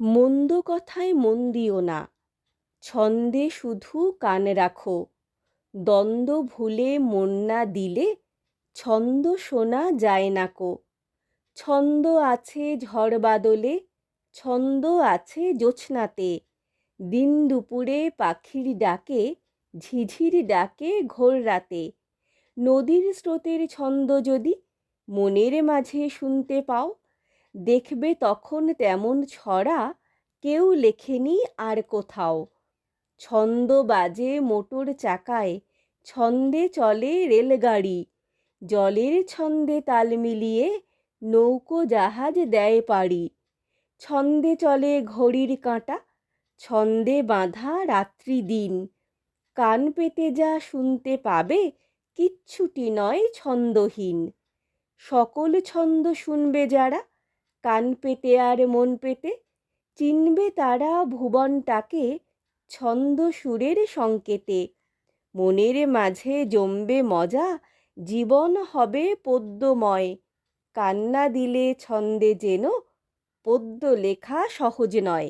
মন্দ কথায় মন দিও না, ছন্দে শুধু কান রাখো। দ্বন্দ্ব ভুলে মন না দিলে ছন্দ শোনা যায় না কো। ছন্দ আছে ঝড় বাদলে, ছন্দ আছে জ্যোৎস্নাতে। দিন দুপুরে পাখির ডাকে, ঝিঝির ডাকে ঘোর রাতে। নদীর স্রোতের ছন্দ যদি মনের মাঝে শুনতে পাও, দেখবে তখন তেমন ছড়া কেউ লেখেনি আর কোথাও। ছন্দ বাজে মোটর চাকায়, ছন্দে চলে রেলগাড়ি। জলের ছন্দে তাল মিলিয়ে নৌকো জাহাজ দেয় পাড়ি। ছন্দে চলে ঘড়ির কাঁটা, ছন্দে বাঁধা রাত্রি দিন। কান পেতে যা শুনতে পাবে, কিচ্ছুটি নয় ছন্দহীন। সকল ছন্দ শুনবে যারা, কান পেতে আর মন পেতে, চিনবে তারা ভুবনটাকে ছন্দ সুরের সংকেতে। মনের মাঝে জমবে মজা, জীবন হবে পদ্যময়। কান্না দিলে ছন্দে যেন পদ্য লেখা সহজ নয়।